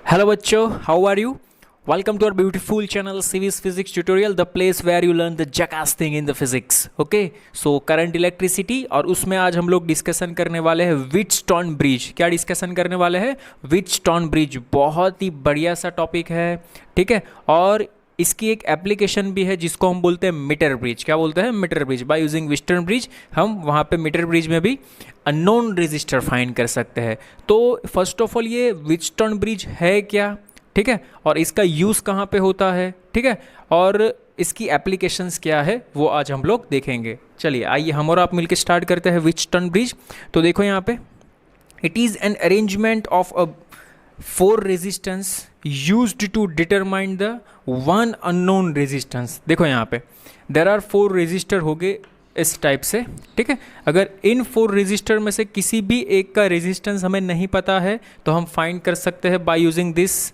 Hello बच्चों, how are you? Welcome to our beautiful channel CV's Physics Tutorial, the place where you learn the jackass thing in the physics. Okay, so current electricity और उसमें आज हम लोग discussion करने वाले हैं Wheatstone bridge. क्या डिस्कशन करने वाले हैं? Wheatstone bridge. बहुत ही बढ़िया सा टॉपिक है, ठीक है। और इसकी एक एप्लीकेशन भी है जिसको हम बोलते हैं मीटर ब्रिज। क्या बोलते हैं? Meter bridge. By using Wheatstone bridge हम वहाँ पे मीटर ब्रिज में भी अननोन रेजिस्टर फाइंड कर सकते हैं। तो फर्स्ट ऑफ ऑल ये व्हीटस्टोन ब्रिज है क्या, ठीक है, और इसका यूज़ कहाँ पे होता है, ठीक है, और इसकी एप्लीकेशंस क्या है वो आज हम लोग देखेंगे। चलिए आइए हम और आप मिलकर स्टार्ट करते हैं व्हीटस्टोन ब्रिज। तो देखो यहाँ पे it is an arrangement of a 4 resistance used to determine the one unknown resistance. देखो यहाँ पे देर आर 4 रेजिस्टर हो गए इस टाइप से, ठीक है। अगर इन 4 रेजिस्टर में से किसी भी एक का रेजिस्टेंस हमें नहीं पता है तो हम फाइंड कर सकते हैं बाय यूजिंग दिस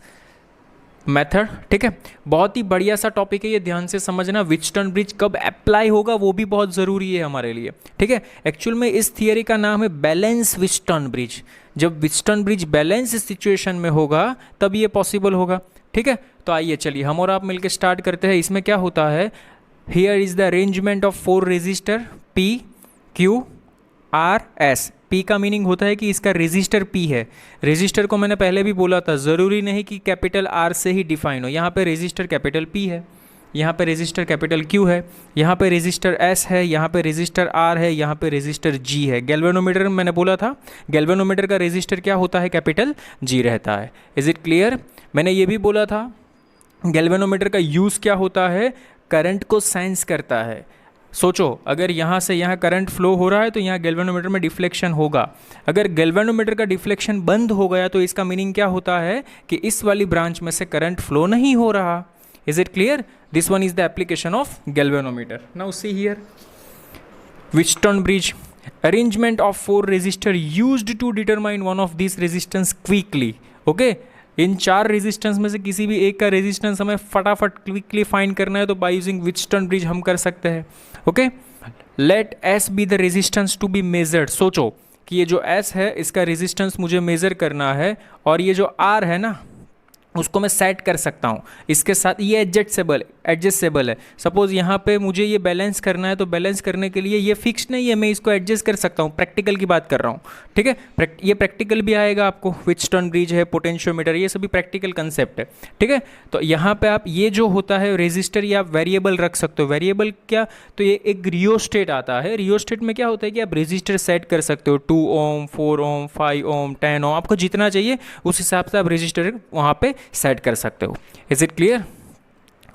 मेथड, ठीक है। बहुत ही बढ़िया सा टॉपिक है ये, ध्यान से समझना। व्हीटस्टोन ब्रिज कब अप्लाई होगा वो भी बहुत ज़रूरी है हमारे लिए, ठीक है। एक्चुअल में इस थियरी का नाम है बैलेंस व्हीटस्टोन ब्रिज। जब व्हीटस्टोन ब्रिज बैलेंस सिचुएशन में होगा तब ये पॉसिबल होगा, ठीक है। तो आइए चलिए हम और आप मिलकर स्टार्ट करते हैं। इसमें क्या होता है, here is the arrangement of 4 resistor P, Q, R, S। P का मीनिंग होता है कि इसका रेजिस्टर P है। रेजिस्टर को मैंने पहले भी बोला था, ज़रूरी नहीं कि कैपिटल R से ही डिफाइन हो। यहाँ पे रेजिस्टर कैपिटल P है, यहाँ पे रेजिस्टर कैपिटल Q है, यहाँ पे रेजिस्टर S है, यहाँ पे रेजिस्टर R है, यहाँ पे रेजिस्टर G है। गैल्वेनोमीटर मैंने बोला था, गैल्वेनोमीटर का रेजिस्टर क्या होता है? कैपिटल G रहता है। Is it clear? मैंने ये भी बोला था गैल्वेनोमीटर का यूज़ क्या होता है? करंट को सेंस करता है। सोचो, अगर यहाँ से यहाँ करंट फ्लो हो रहा है तो यहाँ गैल्वेनोमीटर में डिफ्लेक्शन होगा। अगर गैल्वेनोमीटर का डिफ्लेक्शन बंद हो गया तो इसका मीनिंग क्या होता है कि इस वाली ब्रांच में से करंट फ्लो नहीं हो रहा। Is it clear? This one is the application of galvanometer. Now see here Wheatstone bridge arrangement of 4 resistor used to determine one of this resistance quickly. Okay, in 4 resistance में से किसी भी एक का resistance हमें फटाफट क्विकली फाइंड करना है तो बाय यूजिंग व्हीटस्टोन ब्रिज हम कर सकते हैं। Okay, let's be the resistance to be measured. सोचो कि ये जो एस है इसका रेजिस्टेंस मुझे मेज़र करना है और ये जो आर है ना उसको मैं सेट कर सकता हूँ इसके साथ। ये एडजस्टेबल है। सपोज़ यहाँ पे मुझे ये बैलेंस करना है तो बैलेंस करने के लिए ये फिक्स नहीं है, मैं इसको एडजस्ट कर सकता हूँ। प्रैक्टिकल की बात कर रहा हूँ, ठीक है। ये प्रैक्टिकल भी आएगा आपको, व्हीटस्टोन ब्रिज है, पोटेंशियोमीटर, ये सभी प्रैक्टिकल कंसेप्ट है, ठीक है। तो यहाँ पे आप ये जो होता है रेजिस्टर या वेरिएबल रख सकते हो। वेरिएबल क्या? तो ये एक रियोस्टेट आता है। रियोस्टेट में क्या होता है कि आप रेजिस्टर सेट कर सकते हो 2 ओम, 4 ओम, 5 ओम, 10 ओम, आपको जितना चाहिए उस हिसाब से आप रेजिस्टर वहाँ पे सेट कर सकते हो। Is it clear?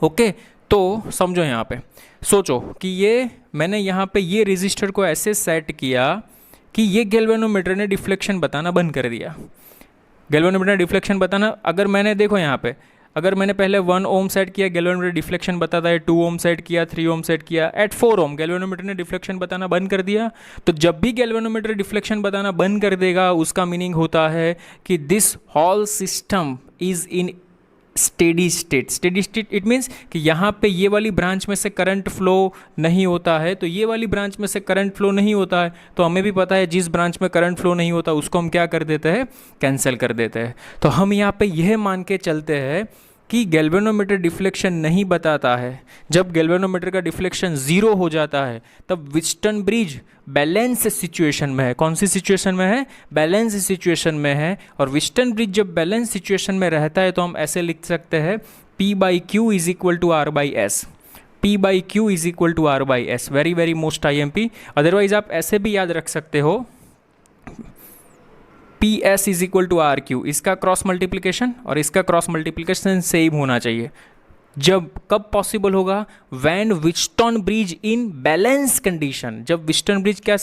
ओके, तो समझो यहाँ पे सोचो कि ये मैंने यहाँ पे ये रेजिस्टर को ऐसे सेट किया कि ये गैल्वेनोमीटर ने डिफ्लेक्शन बताना बंद कर दिया। गैल्वेनोमीटर ने डिफ्लेक्शन बताना, अगर मैंने देखो यहाँ पे अगर मैंने पहले 1 ओम सेट किया गैल्वेनोमीटर डिफ्लेक्शन बताता है, 2 ओम सेट किया, 3 ओम सेट किया, एट 4 ओम गैल्वेनोमीटर ने डिफ्लेक्शन बताना बंद कर दिया। तो जब भी गैल्वेनोमीटर डिफ्लेक्शन बताना बंद कर देगा उसका मीनिंग होता है कि this whole system is in steady state. Steady state it means कि यहाँ पे ये वाली ब्रांच में से करंट फ्लो नहीं होता है, तो ये वाली ब्रांच में से करंट फ्लो नहीं होता है तो हमें भी पता है जिस ब्रांच में करंट फ्लो नहीं होता उसको हम क्या कर देते हैं? कैंसिल कर देते हैं। तो हम यहाँ पे यह मान के चलते हैं कि गैल्वेनोमीटर डिफ्लेक्शन नहीं बताता है। जब गैल्वेनोमीटर का डिफ्लेक्शन 0 हो जाता है तब व्हीटस्टोन ब्रिज बैलेंस सिचुएशन में है। कौन सी सिचुएशन में है? बैलेंस सिचुएशन में है। और व्हीटस्टोन ब्रिज जब बैलेंस सिचुएशन में रहता है तो हम ऐसे लिख सकते हैं P by Q is equal to R by S. P by Q is equal to R by S. Very very most IMP। Otherwise आप ऐसे भी याद रख सकते हो PS is equal to RQ। इसका क्रॉस मल्टीप्लिकेशन और इसका क्रॉस मल्टीप्लिकेशन सेम होना चाहिए। जब कब पॉसिबल होगा? When Wheatstone bridge in balance condition. जब व्हीटस्टोन ब्रिज क्या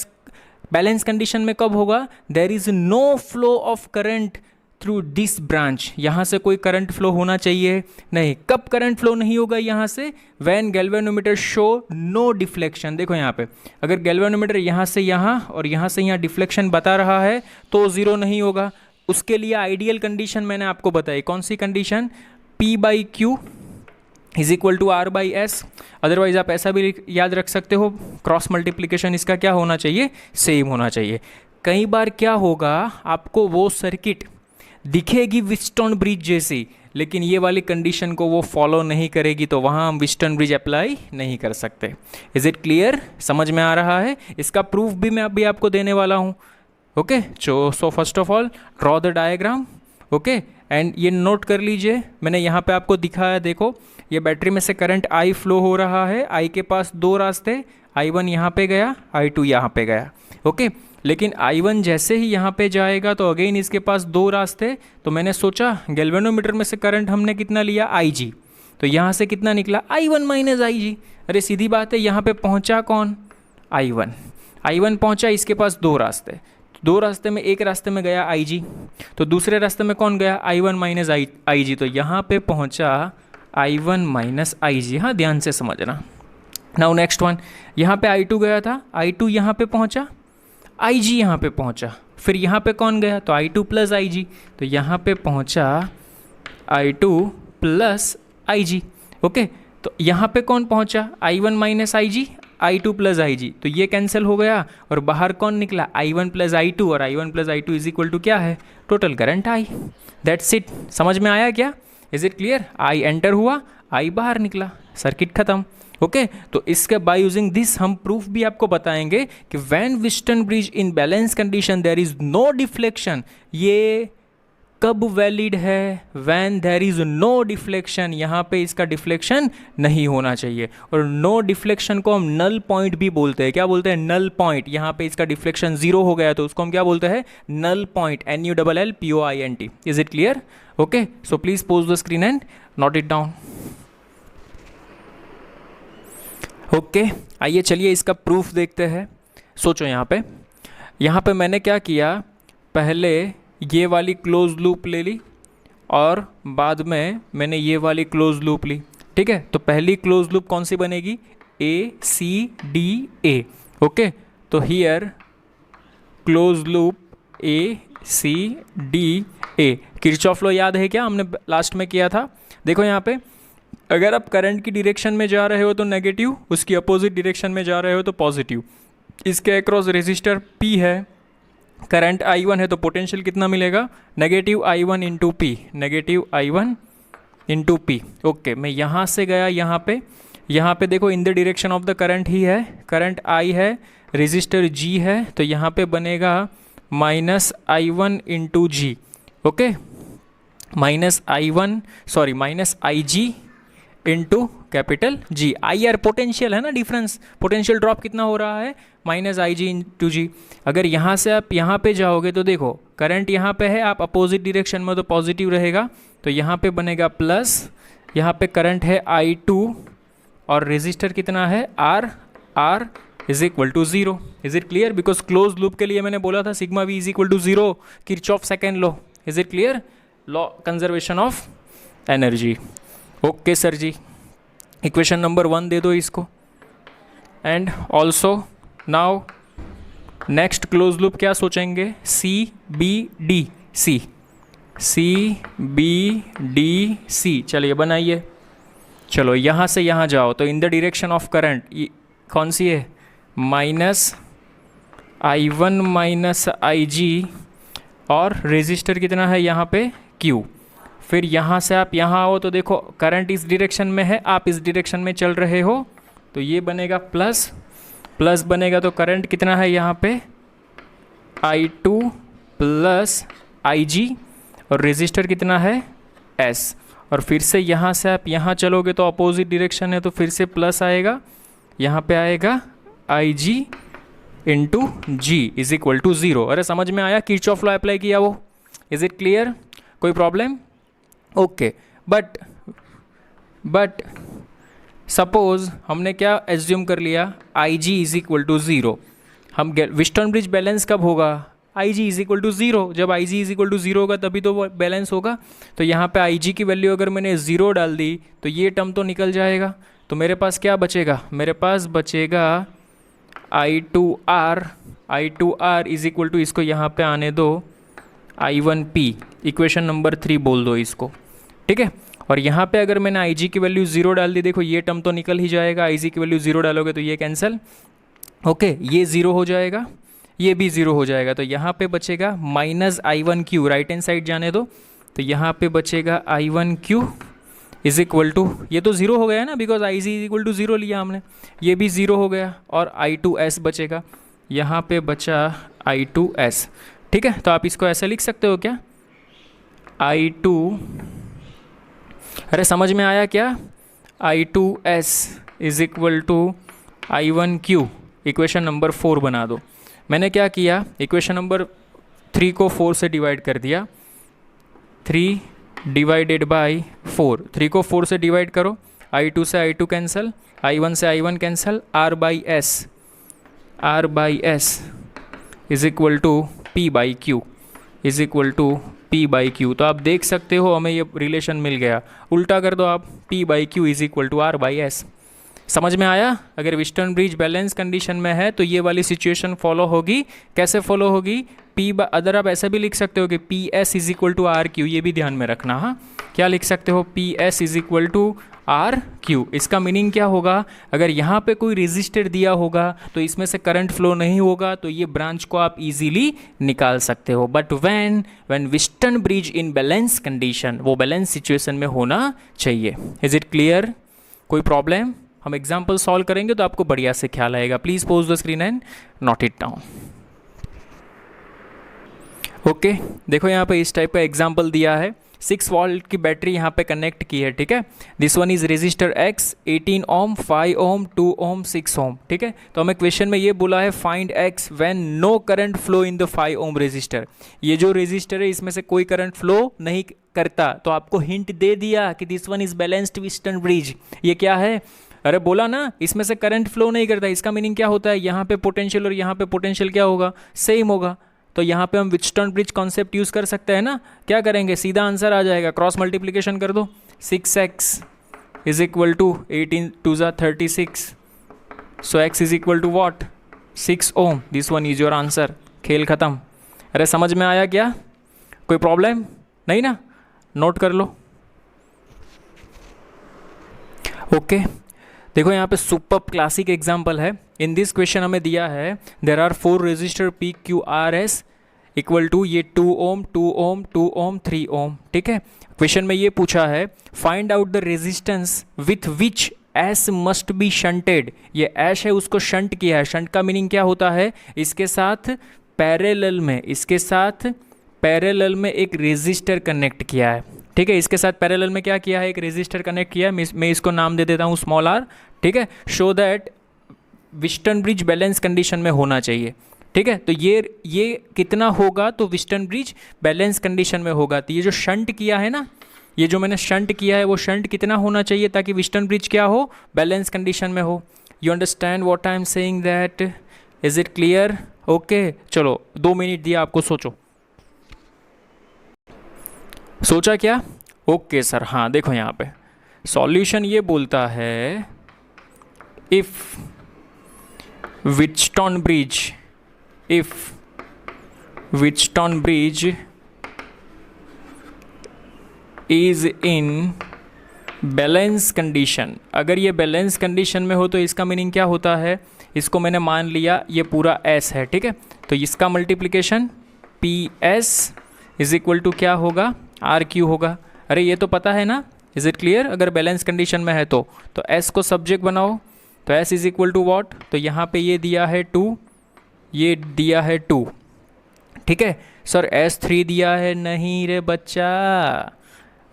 बैलेंस कंडीशन में कब होगा? There is no flow of current through this branch. यहाँ से कोई करंट फ्लो होना चाहिए नहीं। कब करंट फ्लो नहीं होगा यहाँ से? When galvanometer show no deflection. देखो यहाँ पे अगर गैल्वेनोमीटर यहाँ से यहाँ और यहाँ से यहाँ डिफ्लेक्शन बता रहा है तो 0 नहीं होगा। उसके लिए आइडियल कंडीशन मैंने आपको बताई। कौन सी condition? P by Q is equal to R by S. Otherwise आप ऐसा भी याद रख सकते हो क्रॉस मल्टीप्लिकेशन इसका क्या होना चाहिए? सेम होना चाहिए। कई बार क्या होगा, आपको वो सर्किट दिखेगी व्हीटस्टोन ब्रिज जैसी, लेकिन ये वाली कंडीशन को वो फॉलो नहीं करेगी, तो वहाँ हम व्हीटस्टोन ब्रिज अप्लाई नहीं कर सकते। Is it clear? समझ में आ रहा है? इसका प्रूफ भी मैं अभी आपको देने वाला हूँ। Okay, so first of all draw the diagram. Okay, and ये नोट कर लीजिए, मैंने यहाँ पे आपको दिखाया, देखो ये बैटरी में से करंट I फ्लो हो रहा है। I के पास दो रास्ते, I1 यहाँ पे गया, I2 यहाँ पे गया। ओके, लेकिन I1 जैसे ही यहाँ पे जाएगा तो अगेन इसके पास दो रास्ते, तो मैंने सोचा गैल्वेनोमीटर में से करंट हमने कितना लिया, IG, तो यहाँ से कितना निकला, I1 माइनस IG। अरे सीधी बात है, यहाँ पे पहुँचा कौन, I1 पहुँचा, इसके पास दो रास्ते, दो रास्ते में एक रास्ते में गया IG, तो दूसरे रास्ते में कौन गया, I1 माइनस IG, तो यहाँ पे पहुँचा I1 माइनस IG। हाँ, ध्यान से समझना। नाउ नेक्स्ट वन, यहाँ पे I2 गया था, I2 यहाँ पे पहुँचा, IG यहाँ पे पहुँचा, फिर यहाँ पे कौन गया, तो I2 प्लस IG, तो यहाँ पे पहुँचा I2 प्लस IG। ओके, तो यहाँ पे कौन पहुँचा, I1 minus IG, I2 plus IG, तो ये कैंसिल हो गया और बाहर कौन निकला, I1 प्लस I2, और I1 plus I2 is equal to क्या है, total current I। That's it. समझ में आया क्या? Is it clear? I enter हुआ, I बाहर निकला, सर्किट खत्म। ओके, तो इसके बाय यूजिंग दिस हम प्रूफ भी आपको बताएंगे कि when Wheatstone bridge in balance condition there is no deflection, ये कब वैलिड है, when there is no deflection, यहाँ पे इसका डिफ्लेक्शन नहीं होना चाहिए। और नो डिफ्लेक्शन को हम नल पॉइंट भी बोलते हैं। क्या बोलते हैं, नल पॉइंट। यहाँ पे इसका डिफ्लेक्शन जीरो हो गया तो उसको हम क्या बोलते हैं, null point, NULLPOINT। Is it clear? Okay, so please pause the screen and note it down. Okay, आइए चलिए इसका प्रूफ देखते हैं। सोचो यहाँ पे मैंने क्या किया, पहले ये वाली क्लोज लूप ले ली और बाद में मैंने ये वाली क्लोज लूप ली। ठीक है, तो पहली क्लोज लूप कौन सी बनेगी, ACDA। ओके, तो here close loop ACDA। Kirchhoff law याद है क्या, हमने लास्ट में किया था। देखो यहाँ पे, अगर आप करंट की डायरेक्शन में जा रहे हो तो नेगेटिव, उसकी अपोजिट डायरेक्शन में जा रहे हो तो पॉजिटिव। इसके अक्रॉस रेजिस्टर P है, करंट I1 है, तो पोटेंशियल कितना मिलेगा, negative I1 into P, negative I1 into P. Okay, मैं यहाँ से गया यहाँ पे देखो in the direction of the current ही है, करंट I है, रेजिस्टर G है, तो यहाँ पे बनेगा minus I1 into G। Okay, minus IG into capital G। IR potential है ना, डिफरेंस, पोटेंशियल ड्रॉप कितना हो रहा है, माइनस IG इंटू G। अगर यहाँ से आप यहाँ पे जाओगे तो देखो करंट यहाँ पे है, आप अपोजिट डायरेक्शन में तो पॉजिटिव रहेगा, तो यहाँ पे बनेगा प्लस, यहाँ पे करंट है I2 और रेजिस्टर कितना है R is equal to 0। Is it clear? Because close loop के लिए मैंने बोला था sigma V is equal to 0, Kirchhoff second law. Is it clear? Law conservation of energy. Okay sir ji, equation number 1 दे दो इसको। And also now next close loop क्या सोचेंगे, CBDC। चलिए बनाइए। चलो यहाँ से यहाँ जाओ तो इन द डायरेक्शन ऑफ करंट कौन सी है, माइनस I1 माइनस IG, और रेजिस्टर कितना है यहाँ पे Q। फिर यहाँ से आप यहाँ आओ तो देखो करंट इस डायरेक्शन में है, आप इस डायरेक्शन में चल रहे हो, तो ये बनेगा प्लस बनेगा, तो करंट कितना है यहाँ पे I2 प्लस IG, और रेजिस्टर कितना है S। और फिर से यहाँ से आप यहाँ चलोगे तो अपोजिट डायरेक्शन है, तो फिर से प्लस आएगा, यहाँ पे आएगा IG into G is equal to 0। अरे समझ में आया, किरचॉफ लॉ अप्लाई किया वो। Is it clear? कोई प्रॉब्लम? ओके, बट सपोज हमने क्या एज्यूम कर लिया, IG इज इक्वल टू 0। हम व्हीटस्टोन ब्रिज बैलेंस कब होगा, IG इज इक्वल टू 0। जब IG इज इक्वल टू 0 होगा तभी तो बैलेंस होगा। तो यहाँ पे IG की वैल्यू अगर मैंने 0 डाल दी तो ये टर्म तो निकल जाएगा, तो मेरे पास क्या बचेगा, मेरे पास बचेगा I2R इज इक्वल टू, इसको यहाँ पे आने दो I1P, इक्वेशन नंबर 3 बोल दो इसको। ठीक है, और यहाँ पे अगर मैंने IG की वैल्यू 0 डाल दी, देखो ये टर्म तो निकल ही जाएगा, IG की वैल्यू 0 डालोगे तो ये कैंसिल। ओके, ये 0 हो जाएगा, ये भी ज़ीरो हो जाएगा। तो यहाँ पे बचेगा minus I1Q, right hand side जाने दो। तो यहाँ पे बचेगा I1Q इज इक्वल टू, ये तो ज़ीरो हो गया ना because I is equal to zero लिया हमने, ये भी ज़ीरो हो गया और I2S बचेगा। यहाँ पे बचा I2S, ठीक है। तो आप इसको ऐसे लिख सकते हो क्या, I2, अरे समझ में आया क्या, I2S is equal to I1Q। Equation number 4 बना दो। मैंने क्या किया, इक्वेशन नंबर 3 को 4 से डिवाइड कर दिया, 3 डिवाइडेड बाई 4, 3 को 4 से डिवाइड करो, I2 से I2 कैंसिल, I1 से I1 cancel, R by S is equal to P by Q, is equal to P by Q। तो आप देख सकते हो हमें ये रिलेशन मिल गया। उल्टा कर दो आप, P by Q is equal to R by S. समझ में आया। अगर व्हिटस्टोन ब्रिज बैलेंस कंडीशन में है तो ये वाली सिचुएशन फॉलो होगी। कैसे फॉलो होगी, अदर आप ऐसे भी लिख सकते हो कि P S is equal to R Q, ये भी ध्यान में रखना। हाँ, क्या लिख सकते हो, P S is equal to R Q. इसका मीनिंग क्या होगा, अगर यहाँ पे कोई रेजिस्टर दिया होगा तो इसमें से करंट फ्लो नहीं होगा, तो ये ब्रांच को आप इजीली निकाल सकते हो। But when Wheatstone bridge in balance condition, वो बैलेंस सिचुएशन में होना चाहिए। इज इट क्लियर, कोई प्रॉब्लम। हम एग्जाम्पल सॉल्व करेंगे तो आपको बढ़िया से ख्याल आएगा। Please pause the screen and note it down. Okay, देखो यहाँ पे इस टाइप का एग्जाम्पल दिया है। 6 वोल्ट की बैटरी यहाँ पे कनेक्ट की है, ठीक है। This one is resistor X, 18 ohm, 5 ohm, 2 ohm, 6 ohm, ठीक है। तो हमें क्वेश्चन में ये बोला है find X when no current flow in the 5 ohm resistor. ये जो रेजिस्टर है इसमें से कोई करंट फ्लो नहीं करता, तो आपको हिंट दे दिया कि this one is balanced Wheatstone bridge. ये क्या है, अरे बोला ना इसमें से करंट फ्लो नहीं करता। इसका मीनिंग क्या होता है, यहाँ पे पोटेंशियल और यहाँ पे पोटेंशियल क्या होगा, सेम होगा। तो यहाँ पे हम व्हिटस्टोन ब्रिज कॉन्सेप्ट यूज़ कर सकते हैं ना। क्या करेंगे, सीधा आंसर आ जाएगा, क्रॉस मल्टीप्लिकेशन कर दो। 6x is equal to 18 2 36, so x is equal to what, 6 ohm. This one is your answer. खेल खत्म। अरे समझ में आया क्या, कोई प्रॉब्लम नहीं ना, नोट कर लो। ओके देखो यहाँ पे सुपर क्लासिक एग्जाम्पल है। इन दिस क्वेश्चन हमें दिया है there are 4 resistor P Q R S equal to ये 2 ओम 2 ओम 2 ओम 3 ओम, ठीक है। क्वेश्चन में ये पूछा है find out the resistance with which S must be shunted. ये एश है, उसको शंट किया है। शंट का मीनिंग क्या होता है, इसके साथ पैरेलल में, इसके साथ पैरेलल में एक रेजिस्टर कनेक्ट किया है, ठीक है। इसके साथ पैरेलल में क्या किया है, एक रेजिस्टर कनेक्ट किया है। मैं इसको नाम दे देता हूँ स्मॉल आर, ठीक है। Show that Wheatstone bridge balance condition में होना चाहिए, ठीक है। तो ये कितना होगा, तो व्हिटस्टोन ब्रिज बैलेंस कंडीशन में होगा। तो ये जो शंट किया है ना, ये जो मैंने शंट किया है वो शंट कितना होना चाहिए ताकि व्हिटस्टोन ब्रिज क्या हो, बैलेंस कंडीशन में हो। You understand what I am saying that, is it clear. Okay चलो 2 मिनट दिया आपको, सोचो। सोचा क्या, ओके सर। हाँ देखो यहाँ पे सॉल्यूशन ये बोलता है if Wheatstone bridge is in balance condition. अगर ये बैलेंस कंडीशन में हो तो इसका मीनिंग क्या होता है, इसको मैंने मान लिया ये पूरा S है, ठीक है। तो इसका multiplication PS is equal to क्या होगा, RQ होगा। अरे ये तो पता है ना, इज इट क्लियर। अगर बैलेंस कंडीशन में है तो S को सब्जेक्ट बनाओ, तो S is equal to what, तो यहाँ पे ये दिया है 2, ये दिया है 2, ठीक है। सर S3 दिया है, नहीं रे बच्चा।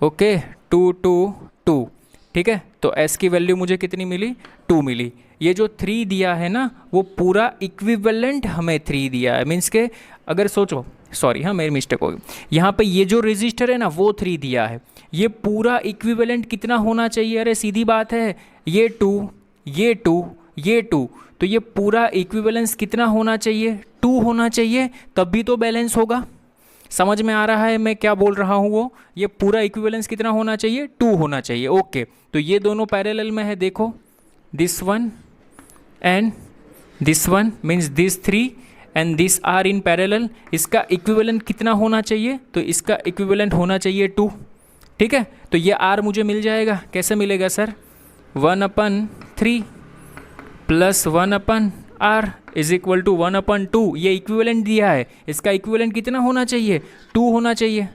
ओके 2 2 2, ठीक है। तो S की वैल्यू मुझे कितनी मिली, 2 मिली। ये जो 3 दिया है ना वो पूरा इक्विवेलेंट हमें 3 दिया है। मीन्स के अगर सोचो, सॉरी हाँ मेरी मिस्टेक होगी, यहाँ पे ये जो रजिस्टर है ना वो 3 दिया है। ये पूरा इक्विवेलेंट कितना होना चाहिए, अरे सीधी बात है, ये 2 ये 2 ये 2, तो ये पूरा इक्विवेलेंस कितना होना चाहिए, 2 होना चाहिए, तब भी तो बैलेंस होगा। समझ में आ रहा है मैं क्या बोल रहा हूँ, वो ये पूरा इक्विवेलेंस कितना होना चाहिए, 2 होना चाहिए। ओके तो ये दोनों पैरेलल में है, देखो this one and this one means this 3 and this are in parallel. इसका इक्विवेलेंट कितना होना चाहिए, तो इसका इक्विवेलेंट होना चाहिए 2, ठीक है। तो ये आर मुझे मिल जाएगा, कैसे मिलेगा sir, 1/3 plus 1/r is equal to 1/2। ये इक्विवेलेंट दिया है, इसका इक्विवेलेंट कितना होना चाहिए? 2 होना चाहिए।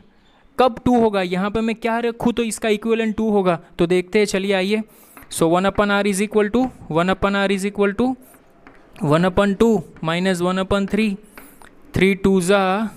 कब 2 होगा? यहाँ पे मैं क्या रखूँ तो इसका इक्विवेलेंट 2 होगा। तो देखते हैं, चलिए आइए। So 1/r is equal to 1/r is equal to 1/2 minus 1/3। 3 2 ज़ा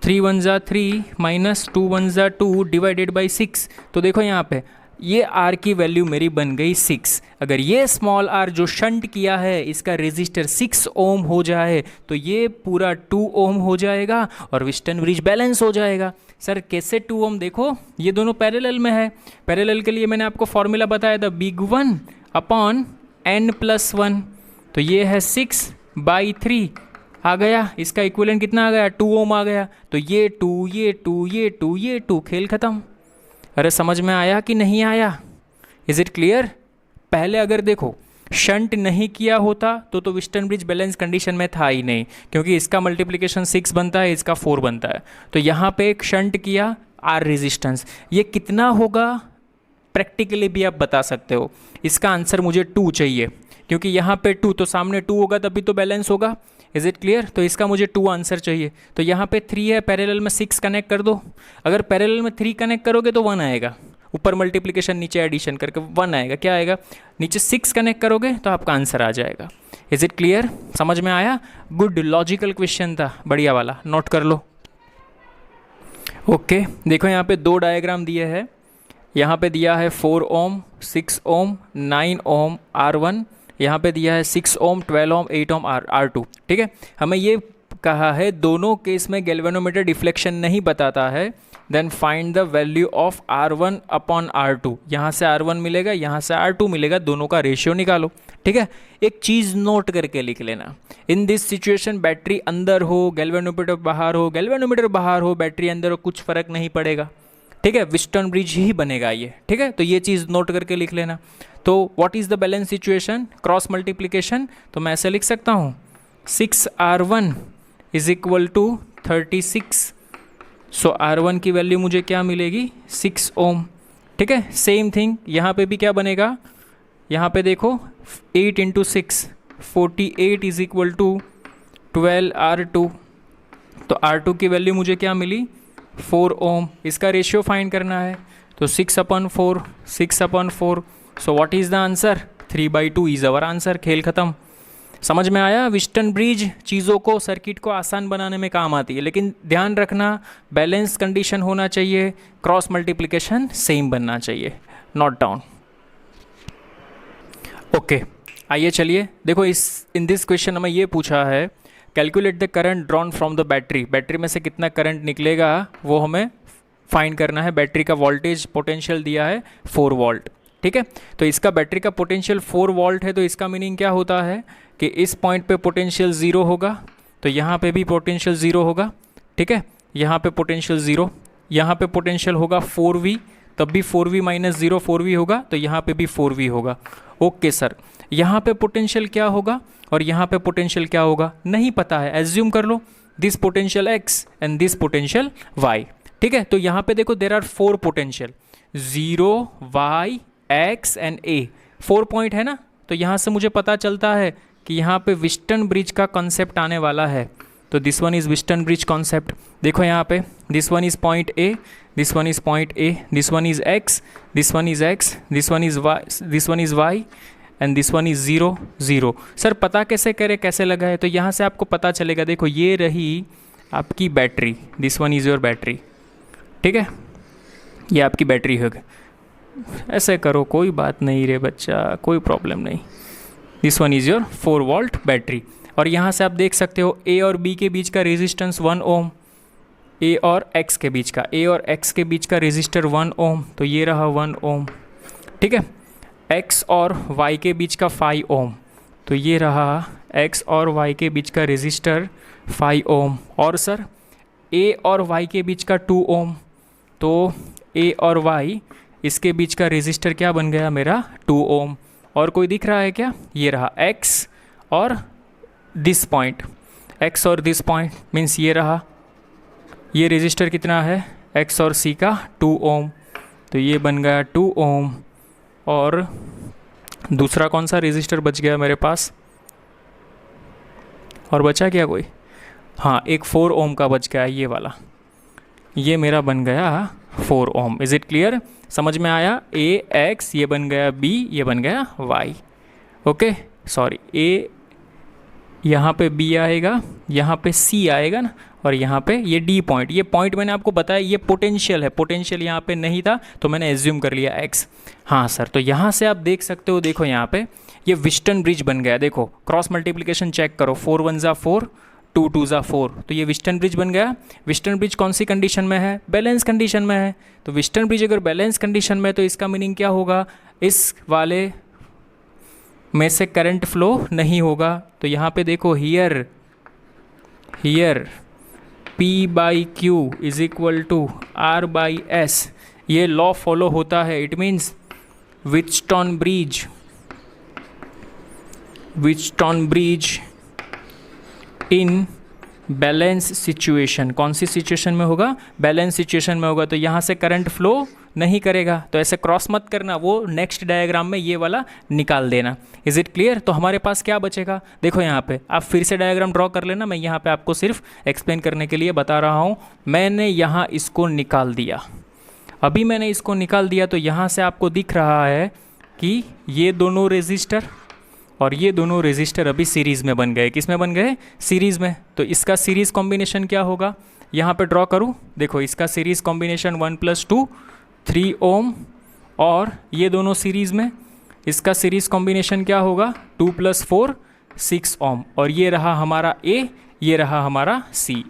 3 1 ज़ा 3 माइनस 2 1 ज़ा 2 डिवाइडेड बाई 6। तो देखो यहाँ पे ये r की वैल्यू मेरी बन गई 6। अगर ये स्मॉल r जो शंट किया है इसका रेजिस्टर 6 ओम हो जाए तो ये पूरा 2 ओम हो जाएगा और व्हिटन ब्रिज बैलेंस हो जाएगा। सर कैसे 2 ओम? देखो ये दोनों पैरेलल में है। पैरेलल के लिए मैंने आपको फॉर्मूला बताया था, बिग 1 अपॉन n+1। तो ये है 6/3 आ गया। इसका इक्विवेलेंट कितना आ गया? 2 ओम आ गया। तो ये 2 ये 2 ये 2 ये 2, खेल ख़त्म। अरे समझ में आया कि नहीं आया? Is it clear? पहले अगर देखो शंट नहीं किया होता तो व्हिटन ब्रिज बैलेंस कंडीशन में था ही नहीं, क्योंकि इसका मल्टीप्लिकेशन 6 बनता है, इसका 4 बनता है। तो यहाँ पे एक शंट किया, आर रेजिस्टेंस, ये कितना होगा प्रैक्टिकली भी आप बता सकते हो। इसका आंसर मुझे 2 चाहिए, क्योंकि यहाँ पे 2 तो सामने 2 होगा तभी तो बैलेंस होगा। Is it clear? तो इसका मुझे 2 आंसर चाहिए। तो यहाँ पे 3 है, पैरेलल में 6 कनेक्ट कर दो। अगर पैरेलल में 3 कनेक्ट करोगे तो 1 आएगा, ऊपर मल्टीप्लिकेशन नीचे एडिशन करके 1 आएगा। क्या आएगा? नीचे 6 कनेक्ट करोगे तो आपका आंसर आ जाएगा। Is it clear? समझ में आया? गुड, लॉजिकल क्वेश्चन था, बढ़िया वाला, नोट कर लो। ओके देखो यहाँ पे 2 डायग्राम दिए हैं। यहाँ पे दिया है 4 ओम, 6 ओम, 9 ओम R1। यहाँ पे दिया है 6 ओम, 12 ओम, 8 ओम R2। ठीक है, हमें ये कहा है दोनों केस में गैल्वेनोमीटर डिफ्लेक्शन नहीं बताता है, then find the value of R1 upon R2। यहाँ से R1 मिलेगा, यहाँ से R2 मिलेगा, दोनों का रेशियो निकालो। ठीक है, एक चीज़ नोट करके लिख लेना, इन दिस सिचुएशन बैटरी अंदर हो, गैल्वेनोमीटर बाहर हो, गैल्वेनोमीटर बाहर हो, बैटरी अंदर हो, कुछ फ़र्क नहीं पड़ेगा। ठीक है, व्हिटन ब्रिज ही बनेगा ये। ठीक है, तो ये चीज़ नोट करके लिख लेना। तो what is the balance situation? Cross multiplication, तो मैं ऐसे लिख सकता हूँ 6R1 is equal to 36। So R1 की वैल्यू मुझे क्या मिलेगी? 6 ओम। ठीक है, सेम थिंग यहाँ पे भी क्या बनेगा? यहाँ पे देखो 8 × 6 48 इज इक्वल टू 12R2। तो R2 की वैल्यू मुझे क्या मिली? 4 ओम। इसका रेशियो फाइंड करना है, तो 6/4 6/4। सो what is the answer? 3/2 is our answer. खेल ख़त्म। समझ में आया? व्हिटन ब्रिज चीज़ों को, सर्किट को आसान बनाने में काम आती है, लेकिन ध्यान रखना बैलेंस कंडीशन होना चाहिए, क्रॉस मल्टीप्लिकेशन सेम बनना चाहिए। Note down. ओके आइए चलिए देखो, इन दिस क्वेश्चन हमें ये पूछा है, calculate the current drawn from the battery. Battery में से कितना करंट निकलेगा वो हमें फाइंड करना है। बैटरी का वोल्टेज पोटेंशियल दिया है 4 वोल्ट। ठीक है, तो इसका बैटरी का पोटेंशियल 4 वोल्ट है, तो इसका मीनिंग क्या होता है कि इस पॉइंट पे पोटेंशियल 0 होगा, तो यहाँ पे भी पोटेंशियल 0 होगा। ठीक है, यहाँ पे पोटेंशियल 0, यहाँ पे पोटेंशियल होगा 4V, तब भी 4V माइनस 0 4V होगा, तो यहाँ पे भी 4V होगा। ओके सर, यहाँ पे पोटेंशियल क्या होगा और यहाँ पे पोटेंशियल क्या होगा नहीं पता है, एज्यूम कर लो this potential x and this potential y। ठीक है, तो यहाँ पे देखो there are 4 potential, 0 y x and a, 4 point है ना। तो यहाँ से मुझे पता चलता है कि यहाँ पे व्हिटन ब्रिज का कॉन्सेप्ट आने वाला है। तो this one is Wheatstone bridge concept. देखो यहाँ पे this one is point A, this one is point A, this one is x, this one is x, this one is y, this one is y and this one is 0 0। Sir पता कैसे करें, कैसे लगा है? तो यहाँ से आपको पता चलेगा, देखो ये रही आपकी battery, this one is your battery. ठीक है, ये आपकी बैटरी है। ऐसे करो, कोई बात नहीं रे बच्चा, कोई प्रॉब्लम नहीं। This one is your 4 volt battery. और यहाँ से आप देख सकते हो A और B के बीच का रेजिस्टेंस 1 ओम, A और X के बीच का, A और X के बीच का रेजिस्टर 1 ओम, तो ये रहा 1 ओम। ठीक है, X और Y के बीच का 5 ओम, तो ये रहा X और Y के बीच का रेजिस्टर 5 ओम। और सर A और Y के बीच का 2 ओम, तो A और Y इसके बीच का रेजिस्टर क्या बन गया मेरा? 2 ओम। और कोई दिख रहा है क्या? ये रहा X और दिस पॉइंट, X और दिस पॉइंट मीन्स ये रहा, ये रेजिस्टर कितना है? X और C का 2 ओम, तो ये बन गया 2 ओम। और दूसरा कौन सा रेजिस्टर बच गया मेरे पास? और बचा क्या कोई? हाँ, एक 4 ओम का बच गया, ये वाला, ये मेरा बन गया 4 ओम। Is it clear? समझ में आया? ए एक्स ये बन गया बी, ये बन गया वाई। ओके, सॉरी, ए यहाँ पे बी आएगा, यहाँ पे सी आएगा ना, और यहाँ पे ये डी पॉइंट। ये पॉइंट मैंने आपको बताया ये पोटेंशियल है, पोटेंशियल यहाँ पे नहीं था तो मैंने एज्यूम कर लिया एक्स। हाँ सर, तो यहाँ से आप देख सकते हो, देखो यहाँ पे ये विस्टन ब्रिज बन गया। देखो क्रॉस मल्टीप्लिकेशन चेक करो, 4 1 ज़ा 4, 2 2 ज़ा 4, तो ये विस्टन ब्रिज बन गया। विस्टन ब्रिज कौन सी कंडीशन में है? बैलेंस कंडीशन में है। तो विस्टन ब्रिज अगर बैलेंस कंडीशन में है तो इसका मीनिंग क्या होगा? इस वाले में से करंट फ्लो नहीं होगा। तो यहाँ पे देखो, here P by Q is equal to R by S, ये लॉ फॉलो होता है। It means Wheatstone bridge in balance situation, कौन सी सिचुएशन में होगा? बैलेंस सिचुएशन में होगा। तो यहाँ से करंट फ्लो नहीं करेगा। तो ऐसे क्रॉस मत करना, वो नेक्स्ट डायग्राम में ये वाला निकाल देना। Is it clear? तो हमारे पास क्या बचेगा? देखो यहाँ पे आप फिर से डायग्राम ड्रॉ कर लेना, मैं यहाँ पे आपको सिर्फ एक्सप्लेन करने के लिए बता रहा हूँ। मैंने यहाँ इसको निकाल दिया, अभी मैंने इसको निकाल दिया, तो यहाँ से आपको दिख रहा है कि ये दोनों रेजिस्टर और ये दोनों रेजिस्टर अभी सीरीज़ में बन गए। किस में बन गए? सीरीज़ में। तो इसका सीरीज़ कॉम्बिनेशन क्या होगा? यहाँ पे ड्रॉ करूँ, देखो इसका सीरीज़ कॉम्बिनेशन 1 + 2 3 ओम, और ये दोनों सीरीज़ में, इसका सीरीज़ कॉम्बिनेशन क्या होगा? 2 + 4 6 ओम, और ये रहा हमारा ए, ये रहा हमारा सी।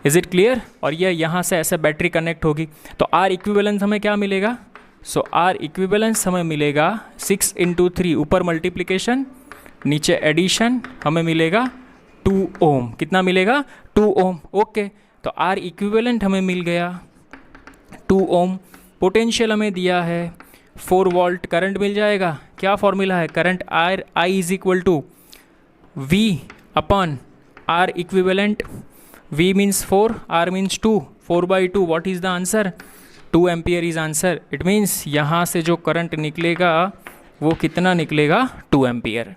Is it clear? और ये यहाँ से ऐसे बैटरी कनेक्ट होगी। तो आर इक्विवेलेंस हमें क्या मिलेगा? सो आर इक्विवेलेंस हमें मिलेगा 6 × 3, ऊपर मल्टीप्लिकेशन नीचे एडिशन, हमें मिलेगा 2 ओम। कितना मिलेगा? 2 ओम। ओके, तो आर इक्विवेलेंट हमें मिल गया 2 ओम। पोटेंशियल हमें दिया है 4 वोल्ट, करंट मिल जाएगा। क्या फॉर्मूला है? Current I is equal to V upon R equivalent. V means 4, R means 2, 4/2, what is the answer? 2 ampere is answer. It means यहाँ से जो करंट निकलेगा वो कितना निकलेगा? 2 एम्पियर।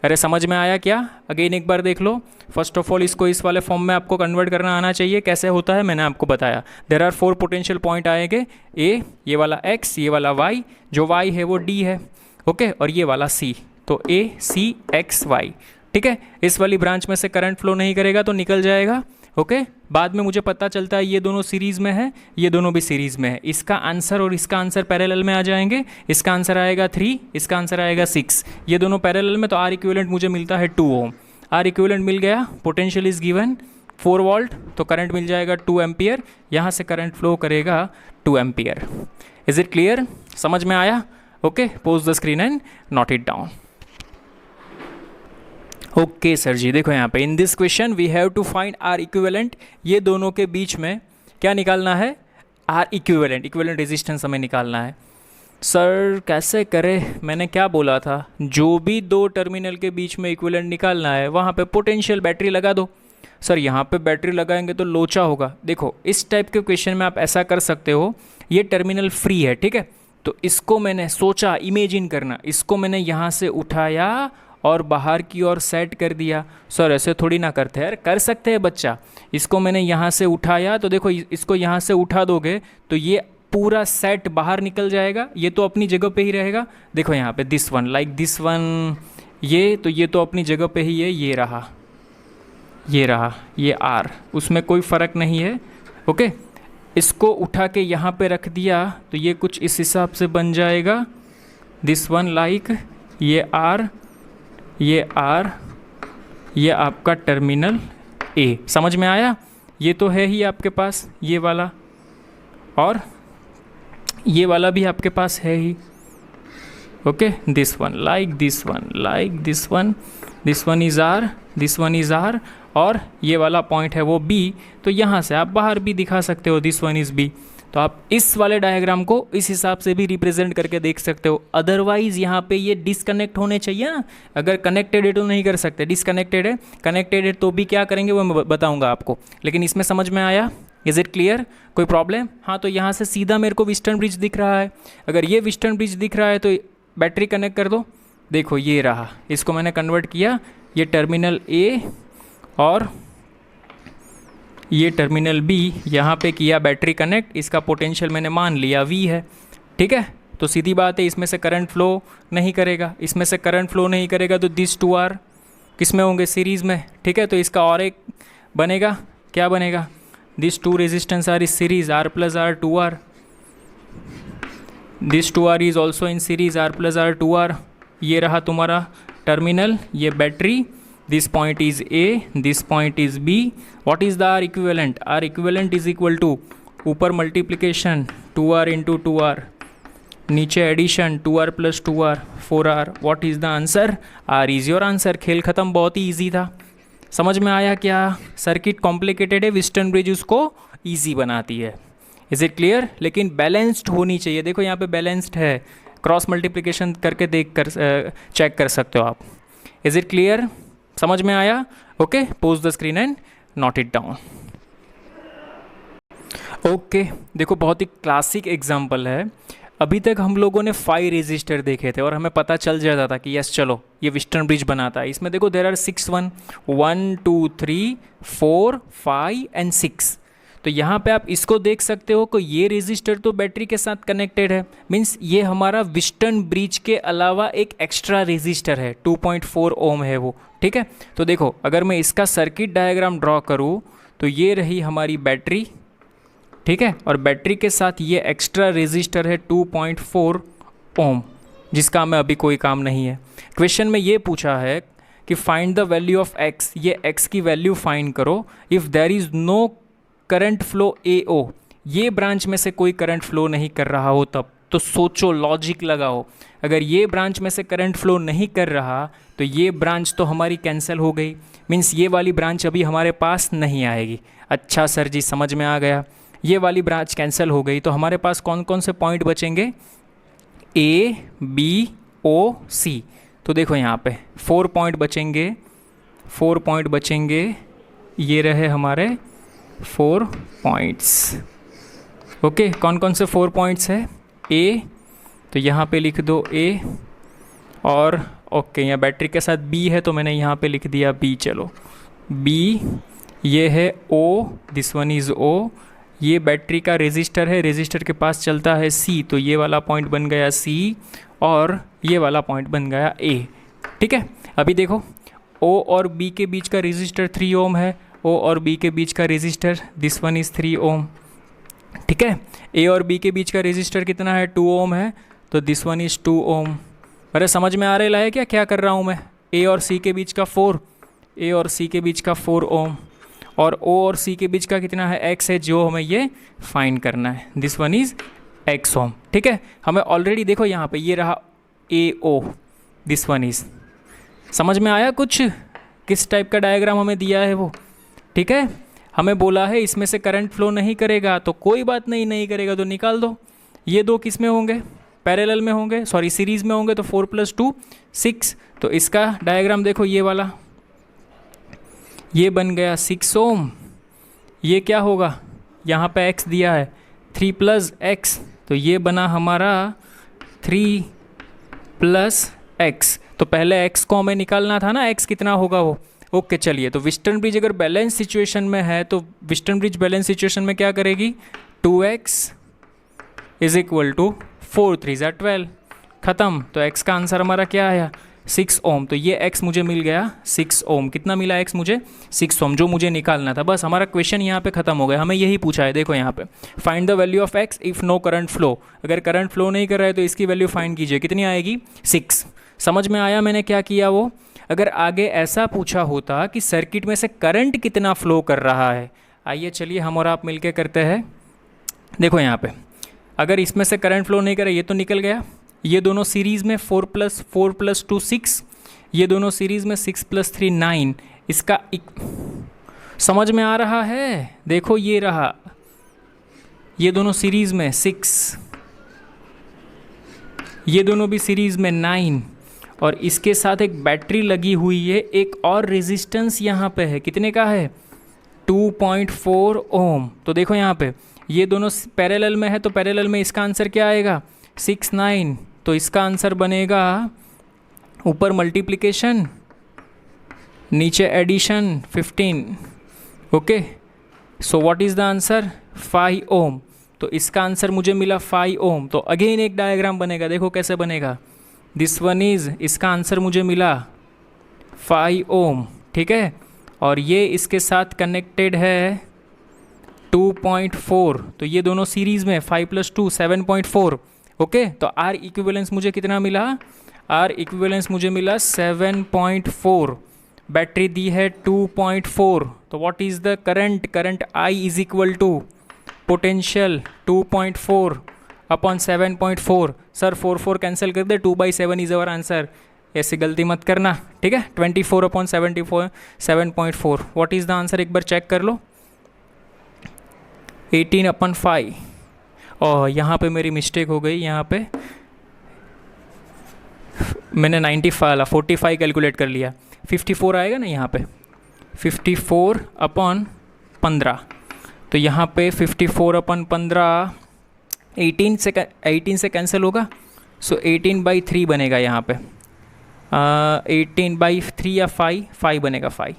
अरे समझ में आया क्या? अगेन एक बार देख लो। फर्स्ट ऑफ ऑल इसको इस वाले फॉर्म में आपको कन्वर्ट करना आना चाहिए। कैसे होता है मैंने आपको बताया। देयर आर 4 पोटेंशियल पॉइंट आएंगे, ए, ये वाला x, ये वाला y, जो y है वो d है, ओके, और ये वाला c, तो a c x y, ठीक है। इस वाली ब्रांच में से करंट फ्लो नहीं करेगा तो निकल जाएगा, ओके। बाद में मुझे पता चलता है ये दोनों सीरीज़ में है, ये दोनों भी सीरीज़ में है। इसका आंसर और इसका आंसर पैरेलल में आ जाएंगे। इसका आंसर आएगा 3, इसका आंसर आएगा 6, ये दोनों पैरेलल में। तो आर इक्विवेलेंट मुझे मिलता है 2 ओम। आर इक्विवेलेंट मिल गया, पोटेंशियल इज गिवन 4 वोल्ट, तो करंट मिल जाएगा 2 एम्पियर। यहाँ से करंट फ्लो करेगा 2 एम्पियर। Is it clear? समझ में आया? Okay, pause the screen and note it down. Okay sir जी, देखो यहाँ पे in this question we have to find R equivalent. ये दोनों के बीच में क्या निकालना है? आर इक्विवेलेंट, इक्विवेलेंट रेजिस्टेंस हमें निकालना है। सर कैसे करें? मैंने क्या बोला था, जो भी दो टर्मिनल के बीच में इक्विवेलेंट निकालना है वहाँ पे पोटेंशियल बैटरी लगा दो। सर यहाँ पे बैटरी लगाएंगे तो लोचा होगा। देखो इस टाइप के क्वेश्चन में आप ऐसा कर सकते हो, ये टर्मिनल फ्री है, ठीक है, तो इसको मैंने सोचा, इमेजिन करना, इसको मैंने यहाँ से उठाया और बाहर की ओर सेट कर दिया। सर ऐसे थोड़ी ना करते हैं, कर सकते हैं बच्चा। इसको मैंने यहाँ से उठाया, तो देखो इसको यहाँ से उठा दोगे तो ये पूरा सेट बाहर निकल जाएगा, ये तो अपनी जगह पे ही रहेगा। देखो यहाँ पे this one, like this one, ये तो अपनी जगह पे ही है। ये रहा, ये आर, उसमें कोई फ़र्क नहीं है, ओके। इसको उठा के यहाँ पे रख दिया तो ये कुछ इस हिसाब से बन जाएगा। दिस वन लाइक ये आर, ये आपका टर्मिनल ए। समझ में आया? ये तो है ही आपके पास ये वाला, और ये वाला भी आपके पास है ही, okay. This one like this one, like this one is R, this one is R, और ये वाला पॉइंट है वो बी। तो यहाँ से आप बाहर भी दिखा सकते हो दिस वन इज़ बी। तो आप इस वाले डायग्राम को इस हिसाब से भी रिप्रेजेंट करके देख सकते हो। अदरवाइज़ यहाँ पे ये डिसकनेक्ट होने चाहिए ना, अगर कनेक्टेड है तो नहीं कर सकते, डिसकनेक्टेड है, कनेक्टेड है तो भी क्या करेंगे वो मैं बताऊँगा आपको। लेकिन इसमें समझ में आया? Is it clear? कोई प्रॉब्लम? हाँ, तो यहाँ से सीधा मेरे को विस्टर्न ब्रिज दिख रहा है। अगर ये विस्टर्न ब्रिज दिख रहा है तो बैटरी कनेक्ट कर दो, देखो ये रहा, इसको मैंने कन्वर्ट किया, ये टर्मिनल ए और ये टर्मिनल बी, यहाँ पे किया बैटरी कनेक्ट, इसका पोटेंशियल मैंने मान लिया V है, ठीक है। तो सीधी बात है, इसमें से करंट फ्लो नहीं करेगा, इसमें से करंट फ्लो नहीं करेगा, तो दिस टू आर किस में होंगे, सीरीज़ में, ठीक है। तो इसका और एक बनेगा, क्या बनेगा, this two resistance are is series, R plus R 2R, this 2R is also in series, R plus R 2R। ये रहा तुम्हारा टर्मिनल, ये battery, this point is A, this point is B। What is the R equivalent, R equivalent is equal to ऊपर multiplication 2R into 2R, नीचे addition 2R plus 2R 4R। What is the answer, R is your answer. खेल ख़त्म, बहुत ही easy था। समझ में आया क्या, सर्किट कॉम्प्लिकेटेड है, वेस्टर्न ब्रिज उसको ईजी बनाती है। इज़ इट क्लियर, लेकिन बैलेंस्ड होनी चाहिए। देखो यहाँ पे बैलेंस्ड है, क्रॉस मल्टीप्लिकेशन करके देख कर चेक कर सकते हो आप। इज़ इट क्लियर, समझ में आया? Okay, pause the screen and note it down. Okay, देखो बहुत ही क्लासिक एग्जाम्पल है। अभी तक हम लोगों ने 5 रेजिस्टर देखे थे और हमें पता चल जाता था कि यस चलो ये वेस्टर्न ब्रिज बनाता है। इसमें देखो देयर आर 6 1 2 3 4 5 एंड 6। तो यहाँ पे आप इसको देख सकते हो कि ये रेजिस्टर तो बैटरी के साथ कनेक्टेड है, मीन्स ये हमारा वेस्टर्न ब्रिज के अलावा एक एक्स्ट्रा रेजिस्टर है, 2.4 ओम है वो, ठीक है। तो देखो अगर मैं इसका सर्किट डायग्राम ड्रॉ करूँ तो ये रही हमारी बैटरी, ठीक है, और बैटरी के साथ ये एक्स्ट्रा रेजिस्टर है 2.4 ओम, जिसका हमें अभी कोई काम नहीं है। क्वेश्चन में ये पूछा है कि find the value of x, ये x की वैल्यू फाइंड करो if there is no current flow AO, ये ब्रांच में से कोई करंट फ्लो नहीं कर रहा हो तब। तो सोचो, लॉजिक लगाओ, अगर ये ब्रांच में से करंट फ्लो नहीं कर रहा तो ये ब्रांच तो हमारी कैंसिल हो गई, मीन्स ये वाली ब्रांच अभी हमारे पास नहीं आएगी। अच्छा सर जी, समझ में आ गया, ये वाली ब्रांच कैंसिल हो गई तो हमारे पास कौन कौन से पॉइंट बचेंगे, A B O C। तो देखो यहाँ पे 4 पॉइंट बचेंगे, 4 पॉइंट बचेंगे, ये रहे हमारे 4 पॉइंट्स। ओके, कौन कौन से 4 पॉइंट्स है, A, तो यहाँ पे लिख दो A, और ओके यहाँ बैटरी के साथ B है तो मैंने यहाँ पे लिख दिया B। चलो B, ये है O, this one is O, ये बैटरी का रेजिस्टर है, रेजिस्टर के पास चलता है C, तो ये वाला पॉइंट बन गया C और ये वाला पॉइंट बन गया A, ठीक है। अभी देखो O और B के बीच का रेजिस्टर 3 ओम है, O और B के बीच का रेजिस्टर दिस वन इज़ 3 ओम, ठीक है। A और B के बीच का रेजिस्टर कितना है, 2 ओम है, तो दिस वन इज़ 2 ओम। अरे समझ में आ रहा है क्या कर रहा हूँ मैं, A और C के बीच का 4, A और C के बीच का 4 ओम, और O और C के बीच का कितना है, X है, जो हमें ये फाइंड करना है, दिस वन इज़ X ओम, ठीक है। हमें ऑलरेडी देखो यहाँ पे ये रहा AO, दिस वन इज़, समझ में आया कुछ, किस टाइप का डायग्राम हमें दिया है वो, ठीक है। हमें बोला है इसमें से करंट फ्लो नहीं करेगा, तो कोई बात नहीं, नहीं करेगा तो निकाल दो। ये दो किस में होंगे, पैरेलल में होंगे, सॉरी सीरीज़ में होंगे, तो 4 + 2 6। तो इसका डायग्राम देखो, ये वाला, ये बन गया 6 ओम। ये क्या होगा, यहाँ पे x दिया है 3 + x, तो ये बना हमारा 3 + x। तो पहले x को हमें निकालना था ना, x कितना होगा वो। ओके चलिए, तो वेस्टर्न ब्रिज अगर बैलेंस सिचुएशन में है तो वेस्टर्न ब्रिज बैलेंस सिचुएशन में क्या करेगी, 2x = 4 3 = 12, ख़त्म। तो x का आंसर हमारा क्या आया, 6 ओम। तो ये x मुझे मिल गया 6 ओम। कितना मिला x मुझे, 6 ओम, जो मुझे निकालना था। बस हमारा क्वेश्चन यहाँ पे ख़त्म हो गया, हमें यही पूछा है। देखो यहाँ पे find the value of x if no current flow, अगर करंट फ्लो नहीं कर रहा है तो इसकी वैल्यू फाइंड कीजिए, कितनी आएगी, 6। समझ में आया मैंने क्या किया वो। अगर आगे ऐसा पूछा होता कि सर्किट में से करंट कितना फ्लो कर रहा है, आइए चलिए हम और आप मिलके करते हैं। देखो यहाँ पे अगर इसमें से करंट फ्लो नहीं करे, ये तो निकल गया, ये दोनों सीरीज़ में 4 + 2 6, ये दोनों सीरीज़ में 6 + 3 9। इसका समझ में आ रहा है, देखो ये रहा, ये दोनों सीरीज़ में 6, ये दोनों भी सीरीज़ में 9, और इसके साथ एक बैटरी लगी हुई है, एक और रेजिस्टेंस यहाँ पे है, कितने का है, 2.4 ओम। तो देखो यहाँ पे ये दोनों पैरेलल में है, तो पैरेलल में इसका आंसर क्या आएगा, 6 9, तो इसका आंसर बनेगा ऊपर मल्टीप्लिकेशन, नीचे addition 15। Okay, so what is the answer? 5 ohm. तो इसका आंसर मुझे मिला 5 ओम। तो अगेन एक डायग्राम बनेगा, देखो कैसे बनेगा। दिस वन इज़, इसका आंसर मुझे मिला 5 ओम, ठीक है। और ये इसके साथ कनेक्टेड है 2.4, तो ये दोनों सीरीज़ में 5 + 2 7.4। ओके, तो आर इक्विवेलेंस मुझे कितना मिला? आर इक्विवेलेंस मुझे मिला 7.4। बैटरी दी है 2.4, तो what is the current? Current I is equal to potential 2.4 upon 7.4। Sir 4 cancel कर दे, 2/7 इज अवर आंसर। ऐसी गलती मत करना, ठीक है। 24 upon 74 7.4। What is the answer? एक बार चेक कर लो। 18/5। और यहाँ पे मेरी मिस्टेक हो गई, यहाँ पे मैंने 45 कैलकुलेट कर लिया। 54 आएगा ना यहाँ पे, 54/15। तो यहाँ पे 54/15 18 से कैंसिल होगा, सो 18/3 बनेगा यहाँ पे। 18/3 या 5 बनेगा, 5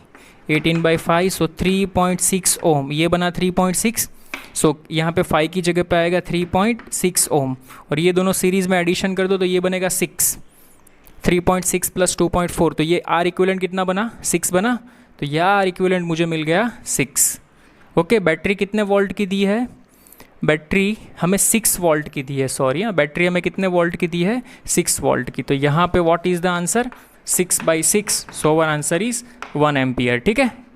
18/5, सो 3.6 ओम। ये बना 3.6, सो यहाँ पे 5 की जगह पे आएगा 3.6 ओम। और ये दोनों सीरीज़ में एडिशन कर दो तो ये बनेगा 6। 3.6 + 2.4, तो ये आर इक्विवेलेंट कितना बना? 6 बना। तो यह आर इक्विवेलेंट मुझे मिल गया 6। ओके, बैटरी कितने वोल्ट की दी है? बैटरी हमें 6 वोल्ट की दी है, सॉरी हाँ, बैटरी हमें कितने वोल्ट की दी है? 6 वोल्ट की। तो यहाँ पे what is the answer? 6/6, so our answer is 1 ampere, ठीक है।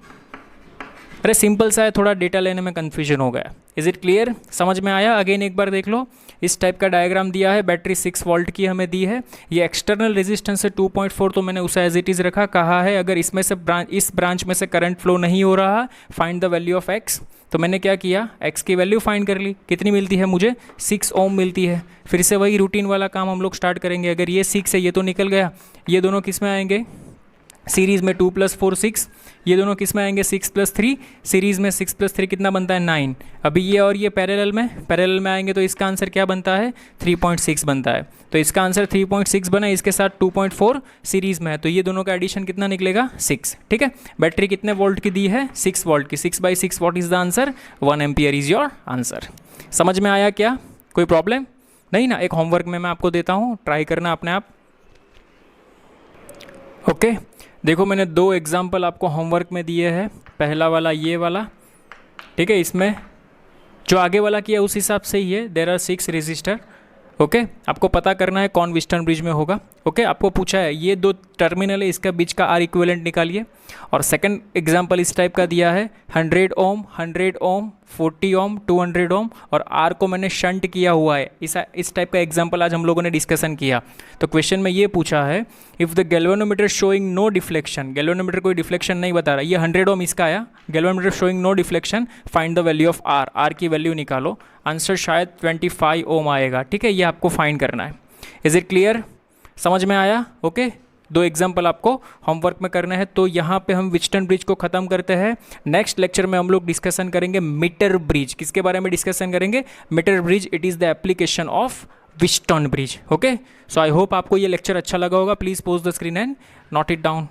अरे सिंपल सा है, थोड़ा डेटा लेने में कन्फ्यूजन हो गया। Is it clear? समझ में आया? अगेन एक बार देख लो, इस टाइप का डायग्राम दिया है, बैटरी 6 वोल्ट की हमें दी है। ये एक्सटर्नल रेजिस्टेंस है 2.4, तो मैंने उसे एज इट इज़ रखा। कहा है अगर इसमें से इस ब्रांच में से करंट फ्लो नहीं हो रहा, find the value of x. तो मैंने क्या किया? एक्स की वैल्यू फाइंड कर ली। कितनी मिलती है मुझे? 6 ओम मिलती है। फिर से वही रूटीन वाला काम हम लोग स्टार्ट करेंगे। अगर ये 6 है, ये तो निकल गया। ये दोनों किस में आएंगे? सीरीज़ में 2 + 4 6। ये दोनों किस में आएंगे? 6 + 3। सीरीज़ में 6 + 3 कितना बनता है? 9। अभी ये और ये पैरेलल में आएंगे, तो इसका आंसर क्या बनता है? 3.6 बनता है। तो इसका आंसर 3.6 बना, इसके साथ 2.4 सीरीज़ में है, तो ये दोनों का एडिशन कितना निकलेगा? 6, ठीक है। बैटरी कितने वोल्ट की दी है? 6 वोल्ट की। 6/6 what is the answer? 1 ampere is your answer. समझ में आया क्या? कोई प्रॉब्लम नहीं ना? एक होमवर्क में मैं आपको देता हूँ, ट्राई करना अपने आप। ओके, देखो मैंने 2 एग्जाम्पल आपको होमवर्क में दिए हैं। पहला वाला ये वाला, ठीक है। इसमें जो आगे वाला किया उस हिसाब से ही है। There are 6 resistor. ओके, आपको पता करना है कौन वेस्टर्न ब्रिज में होगा। ओके, आपको पूछा है ये 2 टर्मिनल है, इसका बीच का आर इक्विवेलेंट निकालिए। और सेकंड एग्जांपल इस टाइप का दिया है 100 ओम, 100 ओम, 40 ओम, 200 ओम, और आर को मैंने शंट किया हुआ है। इस टाइप का एग्जांपल आज हम लोगों ने डिस्कशन किया। तो क्वेश्चन में ये पूछा है if the galvanometer showing no deflection, galvanometer कोई डिफ्लेक्शन नहीं बता रहा, ये 100 ओम इसका आया, galvanometer showing no deflection, find the value of R, R की वैल्यू निकालो। आंसर शायद 25 ओम आएगा, ठीक है। ये आपको फाइंड करना है। Is it clear? समझ में आया? ओके, 2 एग्जाम्पल आपको होमवर्क में करना है। तो यहाँ पे हम व्हिटस्टन ब्रिज को ख़त्म करते हैं। नेक्स्ट लेक्चर में हम लोग डिस्कशन करेंगे मीटर ब्रिज। किसके बारे में डिस्कशन करेंगे? Metre bridge. It is the application of Wheatstone bridge. Okay, so I hope आपको ये लेक्चर अच्छा लगा होगा। Please pause the screen and note it down.